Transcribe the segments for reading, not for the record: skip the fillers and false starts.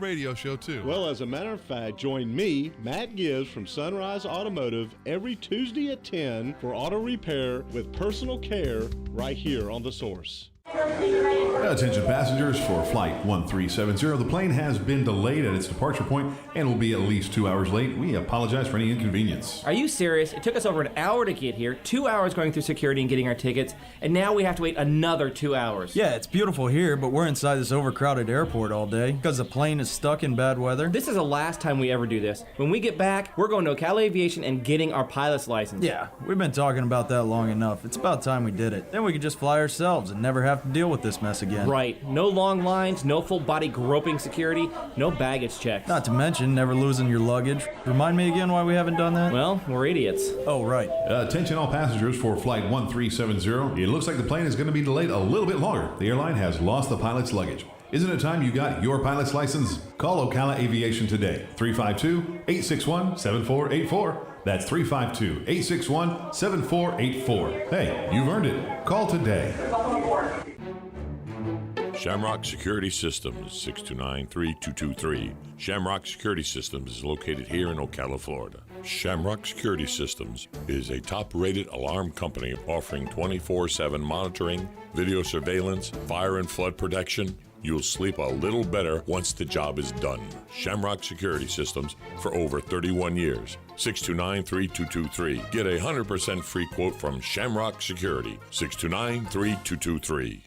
radio show, too. Well, as a matter of fact, join me, Matt Gibbs from Sunrise Automotive, every Tuesday at 10 for auto repair with personal care right here on The Source. Attention passengers for Flight 1370. The plane has been delayed at its departure point and will be at least 2 hours late. We apologize for any inconvenience. Are you serious? It took us over an hour to get here, 2 hours going through security and getting our tickets, and now we have to wait another 2 hours. Yeah, it's beautiful here, but we're inside this overcrowded airport all day because the plane is stuck in bad weather. This is the last time we ever do this. When we get back, we're going to Ocala Aviation and getting our pilot's license. Yeah, we've been talking about that long enough. It's about time we did it. Then we could just fly ourselves and never have to deal with this mess again. Right. No long lines, no full body groping security, no baggage checks. Not to mention never losing your luggage. Remind me again why we haven't done that? Well, we're idiots. Oh, right. Attention all passengers for Flight 1370. It looks like the plane is going to be delayed a little bit longer. The airline has lost the pilot's luggage. Isn't it time you got your pilot's license? Call Ocala Aviation today. 352-861-7484. That's 352-861-7484. Hey, you've earned it. Call today. Shamrock Security Systems, 629-3223. Shamrock Security Systems is located here in Ocala, Florida. Shamrock Security Systems is a top-rated alarm company offering 24/7 monitoring, video surveillance, fire and flood protection. You'll sleep a little better once the job is done. Shamrock Security Systems for over 31 years. 629-3223. Get a 100% free quote from Shamrock Security. 629-3223.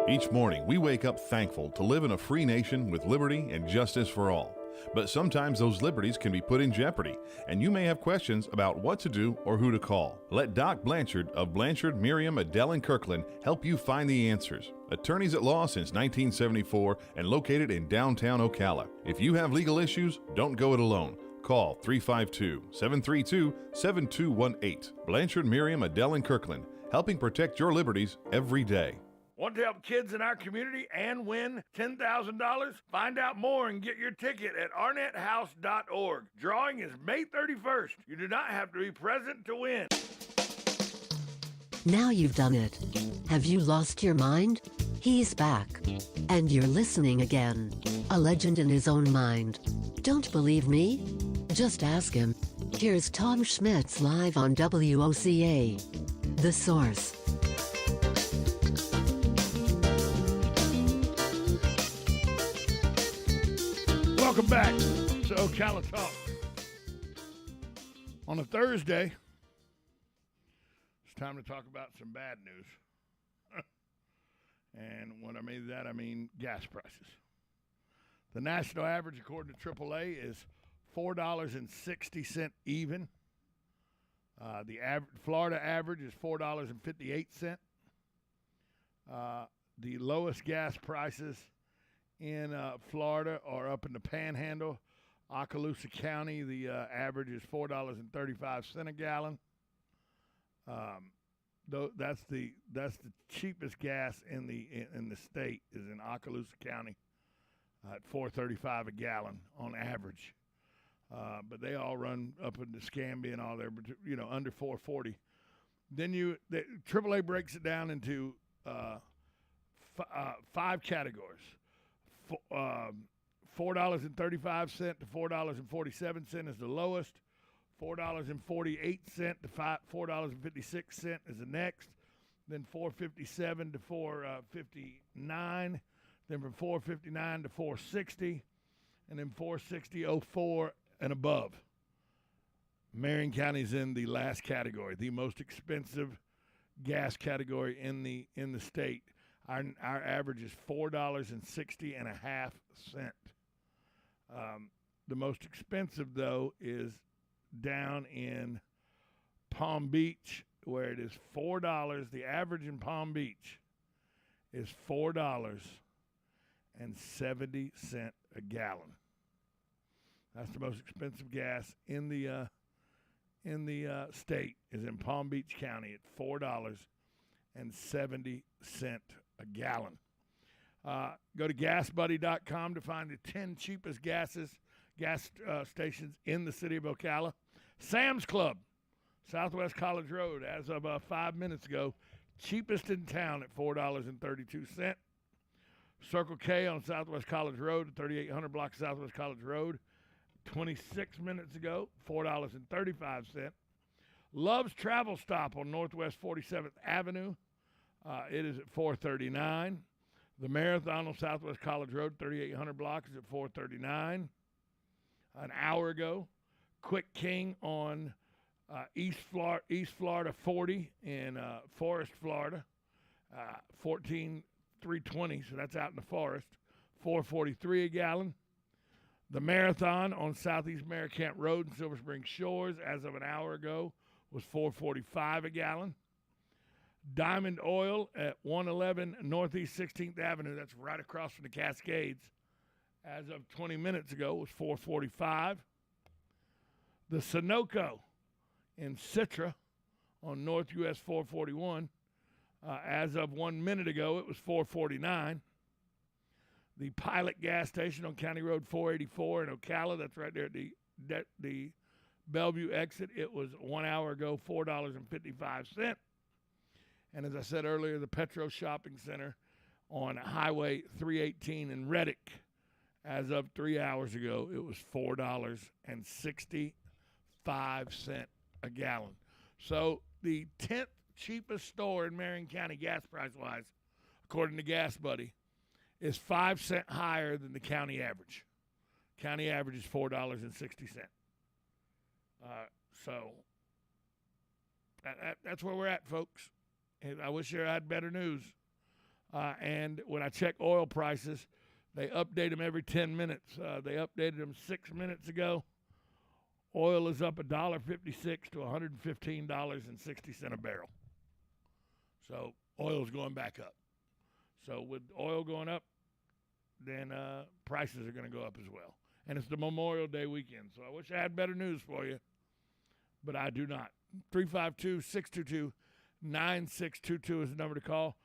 Each morning, we wake up thankful to live in a free nation with liberty and justice for all. But sometimes those liberties can be put in jeopardy, and you may have questions about what to do or who to call. Let Doc Blanchard of Blanchard, Miriam, Adele, and Kirkland help you find the answers. Attorneys at law since 1974 and located in downtown Ocala. If you have legal issues, don't go it alone. Call 352-732-7218. Blanchard, Miriam, Adele, and Kirkland, helping protect your liberties every day. Want to help kids in our community and win $10,000? Find out more and get your ticket at arnetthouse.org. Drawing is May 31st. You do not have to be present to win. Now you've done it. Have you lost your mind? He's back. And you're listening again. A legend in his own mind. Don't believe me? Just ask him. Here's Tom Schmitz live on WOCA. The Source. Welcome back to Ocala Talk. On a Thursday, it's time to talk about some bad news. And when I mean that, I mean gas prices. The national average, according to AAA, is $4.60 even. The Florida average is $4.58. The lowest gas prices in Florida are up in the Panhandle, Ocala County. The average is $4.35 a gallon. That's the cheapest gas in the state is in Ocala County at $4.35 a gallon on average. But they all run up in the Scambia and all there, but under $4.40. Then the AAA breaks it down into 5 categories. $4.35 to $4.47 is the lowest. $4.48 to $4.56 is the next. Then $4.57 to $4.59. Then from $4.59 to $4.60, and then $4.60.04 and above. Marion County's in the last category, the most expensive gas category in the state. Our average is $4.60.5. The most expensive, though, is down in Palm Beach, where it is $4. The average in Palm Beach is $4.70 a gallon. That's the most expensive gas in the state, is in Palm Beach County at $4.70 a gallon. Go to gasbuddy.com to find the 10 cheapest gas stations in the city of Ocala. Sam's Club, Southwest College Road, as of 5 minutes ago, cheapest in town at $4.32. Circle K on Southwest College Road, 3800 block of Southwest College Road, 26 minutes ago, $4.35. Love's Travel Stop on Northwest 47th Avenue. It is at $4.39. The Marathon on Southwest College Road, 3800 block, is at $4.39. An hour ago, Quick King on East Florida 40 in Forest, Florida, 14,320. So that's out in the forest. $4.43 a gallon. The Marathon on Southeast Maricamp Road in Silver Spring Shores, as of an hour ago, was $4.45 a gallon. Diamond Oil at 111 Northeast 16th Avenue, that's right across from the Cascades, as of 20 minutes ago, was $4.45. The Sunoco in Citra on North US 441, as of 1 minute ago, it was $4.49. The Pilot gas station on County Road 484 in Ocala, that's right there at the Bellevue exit, it was 1 hour ago, $4.55. And as I said earlier, the Petro Shopping Center on Highway 318 in Reddick, as of 3 hours ago, it was $4.65 a gallon. So the 10th cheapest store in Marion County gas price-wise, according to Gas Buddy, is 5 cents higher than the county average. County average is $4.60. So that's where we're at, folks. And I wish I had better news. And when I check oil prices, they update them every 10 minutes. They updated them 6 minutes ago. Oil is up $1.56 to $115.60 a barrel. So oil's going back up. So with oil going up, then prices are going to go up as well. And it's the Memorial Day weekend. So I wish I had better news for you, but I do not. 352-622-9622 is the number to call.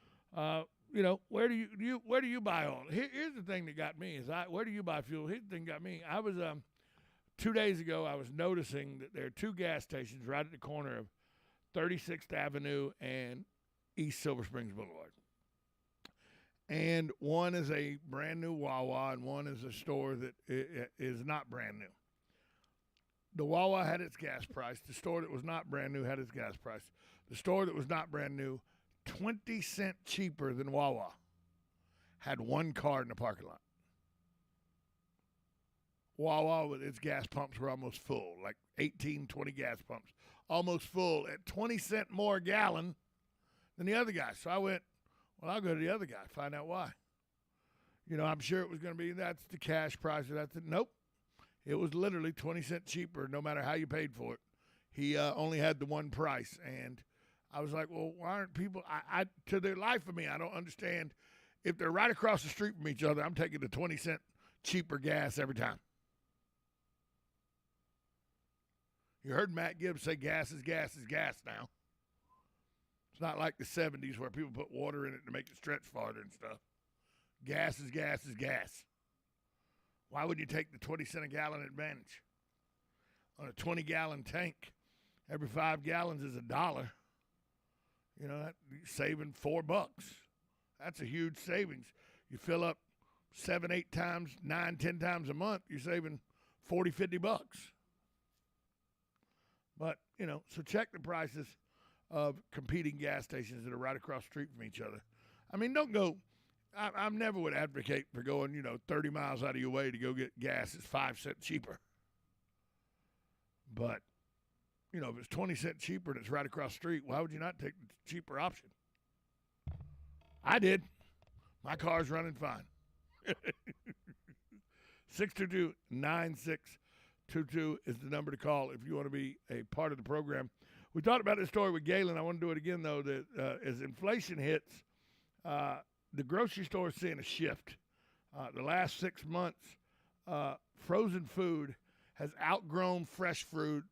Where do you buy oil? Here's the thing that got me is where do you buy fuel? Here's the thing that got me. I was 2 days ago. I was noticing that there are two gas stations right at the corner of 36th Avenue and East Silver Springs Boulevard. And one is a brand new Wawa, and one is a store that is not brand new. The Wawa had its gas price. The store that was not brand new had its gas price. The store that was not brand new, 20 cents cheaper than Wawa, had one car in the parking lot. Wawa, with its gas pumps, were almost full, like 18, 20 gas pumps, almost full at 20 cents more a gallon than the other guy. So I went, well, I'll go to the other guy, find out why. I'm sure it was going to be, that's the cash price. Nope. It was literally 20 cents cheaper, no matter how you paid for it. He only had the one price. And I was like, well, why aren't people, to the life of me, I don't understand. If they're right across the street from each other, I'm taking the 20 cent cheaper gas every time. You heard Matt Gibbs say gas is gas is gas now. It's not like the 70s where people put water in it to make it stretch farther and stuff. Gas is gas is gas. Why would you take the 20 cent a gallon advantage? On a 20-gallon tank, every 5 gallons is $1. That you're saving $4. That's a huge savings. You fill up 7, 8 times, 9, 10 times a month, you're saving $40, $50. But, so check the prices of competing gas stations that are right across the street from each other. I mean, don't go, I never would advocate for going, 30 miles out of your way to go get gas that's 5 cents cheaper. But, if it's 20 cents cheaper and it's right across the street, why would you not take the cheaper option? I did. My car's running fine. 622-9622 is the number to call if you want to be a part of the program. We talked about this story with Galen. I want to do it again, though, that as inflation hits, the grocery store is seeing a shift. The last 6 months, frozen food has outgrown fresh food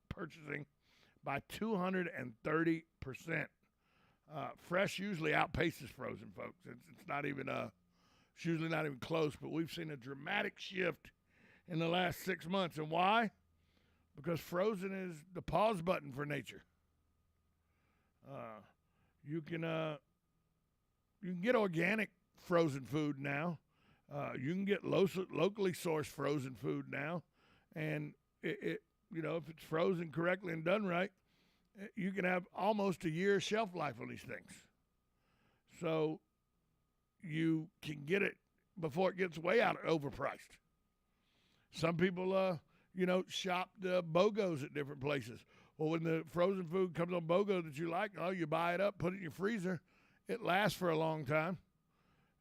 purchasing by 230%. Fresh usually outpaces frozen, folks. It's not even it's usually not even close, but we've seen a dramatic shift in the last 6 months. And why? Because frozen is the pause button for nature. You can you can get organic frozen food now. You can get locally sourced frozen food now, and it if it's frozen correctly and done right, you can have almost a year shelf life on these things. So you can get it before it gets way out overpriced. Some people, shop the BOGOs at different places. Well, when the frozen food comes on BOGO that you like, you buy it up, put it in your freezer. It lasts for a long time.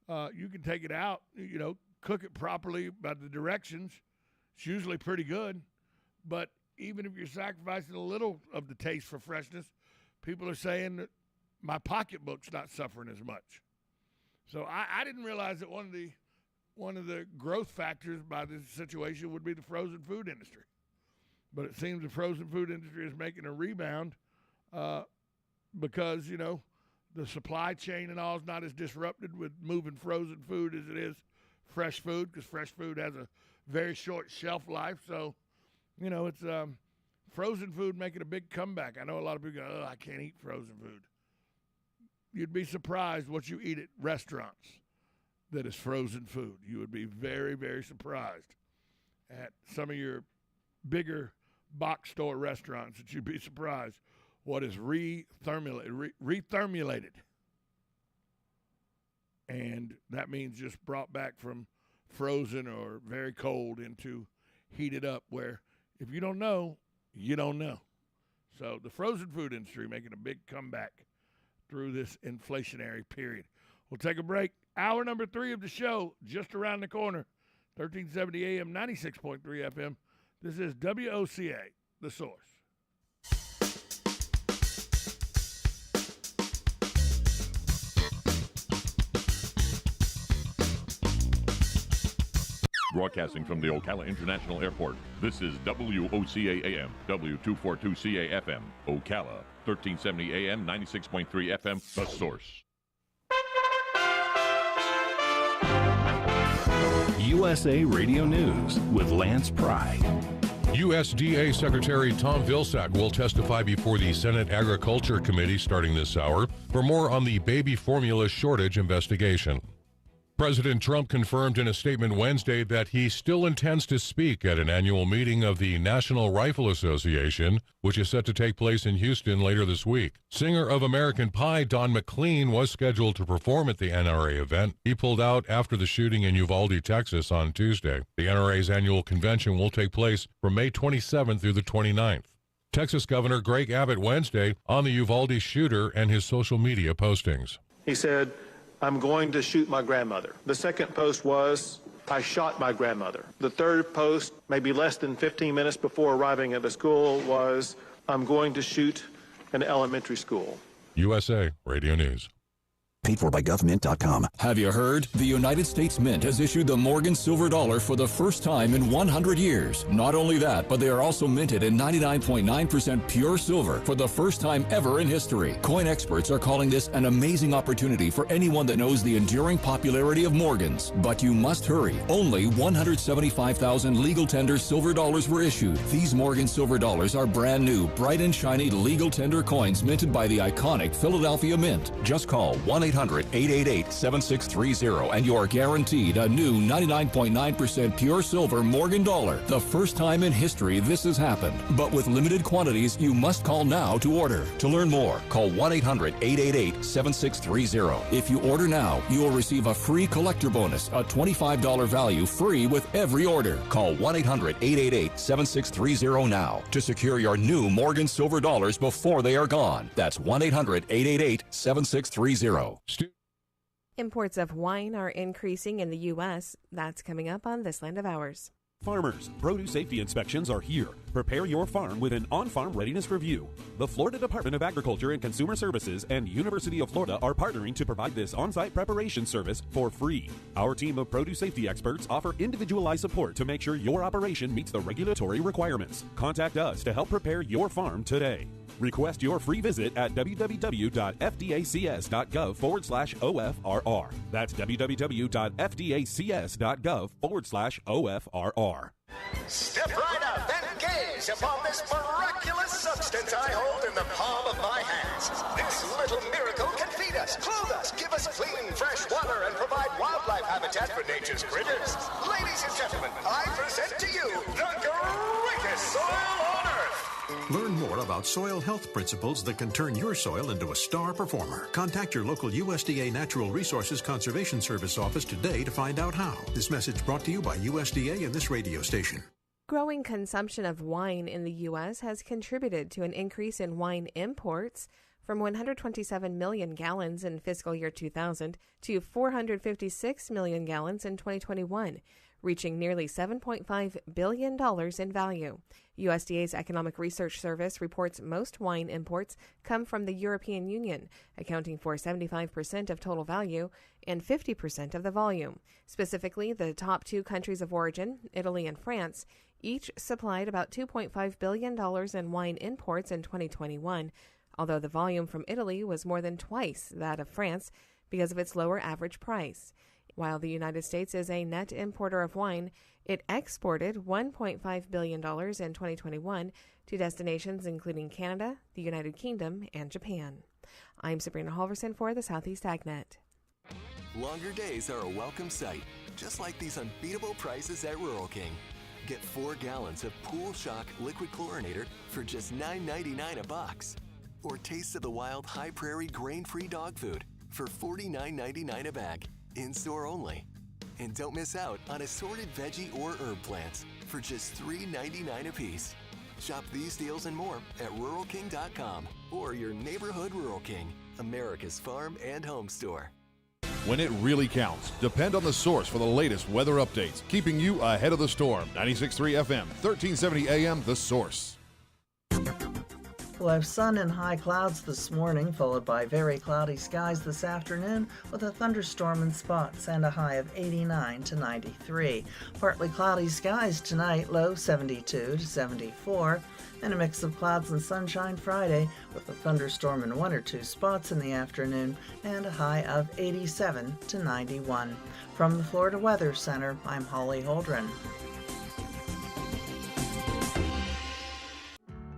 You can take it out, cook it properly by the directions. It's usually pretty good. But even if you're sacrificing a little of the taste for freshness, people are saying that my pocketbook's not suffering as much. So I didn't realize that one of the growth factors by this situation would be the frozen food industry. But it seems the frozen food industry is making a rebound because, the supply chain and all is not as disrupted with moving frozen food as it is fresh food, because fresh food has a very short shelf life. So, it's frozen food making a big comeback. I know a lot of people go, I can't eat frozen food. You'd be surprised what you eat at restaurants that is frozen food. You would be very, very surprised at some of your bigger box store restaurants that you'd be surprised what is rethermulated. And that means just brought back from frozen or very cold into heated up, where if you don't know, you don't know. So the frozen food industry making a big comeback through this inflationary period. We'll take a break. Hour number 3 of the show just around the corner. 1370 AM, 96.3 FM. This is WOCA, The Source. Broadcasting from the Ocala International Airport, this is WOCA AM, W242CA FM, Ocala, 1370 AM, 96.3 FM, The Source. USA Radio News with Lance Pry. USDA Secretary Tom Vilsack will testify before the Senate Agriculture Committee starting this hour for more on the baby formula shortage investigation. President Trump confirmed in a statement Wednesday that he still intends to speak at an annual meeting of the National Rifle Association, which is set to take place in Houston later this week. Singer of American Pie, Don McLean, was scheduled to perform at the NRA event. He pulled out after the shooting in Uvalde, Texas on Tuesday. The NRA's annual convention will take place from May 27th through the 29th. Texas Governor Greg Abbott Wednesday on the Uvalde shooter and his social media postings. He said, I'm going to shoot my grandmother. The second post was, I shot my grandmother. The third post, maybe less than 15 minutes before arriving at the school, was, I'm going to shoot an elementary school. USA Radio News. Paid for by government.com. Have you heard? The United States Mint has issued the Morgan Silver Dollar for the first time in 100 years. Not only that, but they are also minted in 99.9% pure silver for the first time ever in history. Coin experts are calling this an amazing opportunity for anyone that knows the enduring popularity of Morgans. But you must hurry. Only 175,000 legal tender silver dollars were issued. These Morgan Silver Dollars are brand new, bright and shiny legal tender coins minted by the iconic Philadelphia Mint. Just call 1-800-888-7630 and you are guaranteed a new 99.9% pure silver Morgan dollar. The first time in history this has happened. But with limited quantities, you must call now to order. To learn more, call 1-800-888-7630. If you order now, you will receive a free collector bonus, a $25 value free with every order. Call 1-800-888-7630 now to secure your new Morgan Silver Dollars before they are gone. That's 1-800-888-7630. Imports of wine are increasing in the U.S. That's coming up on This Land of Ours. Farmers, produce safety inspections are here. Prepare your farm with an on-farm readiness review. The Florida Department of Agriculture and Consumer Services and University of Florida are partnering to provide this on-site preparation service for free. Our team of produce safety experts offer individualized support to make sure your operation meets the regulatory requirements. Contact us to help prepare your farm today. Request your free visit at www.fdacs.gov/OFRR. That's www.fdacs.gov/OFRR. Step right up and gaze Gaze upon this miraculous substance I hold in the palm of my hands. This little miracle can feed us, clothe us, give us clean, fresh water, and provide wildlife habitat for nature's critters. Ladies and gentlemen, I present to you the greatest soil on earth. Learn more about soil health principles that can turn your soil into a star performer. Contact your local USDA Natural Resources Conservation Service office today to find out how. This message brought to you by USDA and this radio station. Growing consumption of wine in the U.S. has contributed to an increase in wine imports from 127 million gallons in fiscal year 2000 to 456 million gallons in 2021, reaching nearly $7.5 billion in value. USDA's Economic Research Service reports most wine imports come from the European Union, accounting for 75% of total value and 50% of the volume. Specifically, the top two countries of origin, Italy and France, each supplied about $2.5 billion in wine imports in 2021, although the volume from Italy was more than twice that of France because of its lower average price. While the United States is a net importer of wine, it exported $1.5 billion in 2021 to destinations including Canada, the United Kingdom, and Japan. I'm Sabrina Halverson for the Southeast AgNet. Longer days are a welcome sight, just like these unbeatable prices at Rural King. Get 4 gallons of Pool Shock Liquid Chlorinator for just $9.99 a box. Or Taste of the Wild High Prairie Grain-Free Dog Food for $49.99 a bag, in-store only. And don't miss out on assorted veggie or herb plants for just $3.99 a piece. Shop these deals and more at RuralKing.com or your neighborhood Rural King, America's farm and home store. When it really counts, depend on the source for the latest weather updates, keeping you ahead of the storm. 96.3 FM, 1370 AM, The Source. We'll have sun and high clouds this morning, followed by very cloudy skies this afternoon with a thunderstorm in spots and a high of 89 to 93. Partly cloudy skies tonight, low 72 to 74, and a mix of clouds and sunshine Friday with a thunderstorm in 1 or 2 spots in the afternoon and a high of 87 to 91. From the Florida Weather Center, I'm Holly Holdren.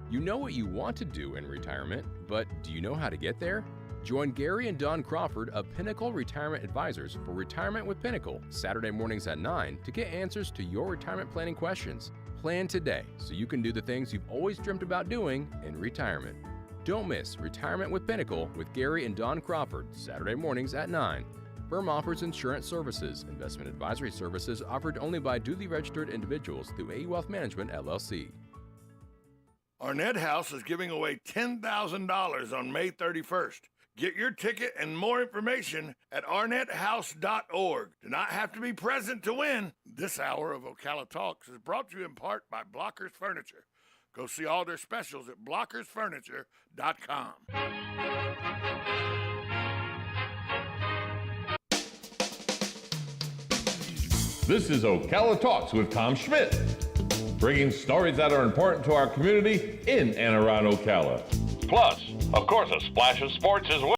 You know what you want to do in retirement, but do you know how to get there? Join Gary and Don Crawford of Pinnacle Retirement Advisors for Retirement with Pinnacle, Saturday mornings at 9 to get answers to your retirement planning questions. Plan today so you can do the things you've always dreamt about doing in retirement. Don't miss Retirement with Pinnacle with Gary and Don Crawford, Saturday mornings at 9. Firm offers insurance services. Investment advisory services offered only by duly registered individuals through AE Wealth Management, LLC. Arnett House is giving away $10,000 on May 31st. Get your ticket and more information at arnetthouse.org. Do not have to be present to win. This hour of Ocala Talks is brought to you in part by Blockers Furniture. Go see all their specials at blockersfurniture.com. This is Ocala Talks with Tom Schmidt, bringing stories that are important to our community in and around Ocala. Plus, of course, a splash of sports as well.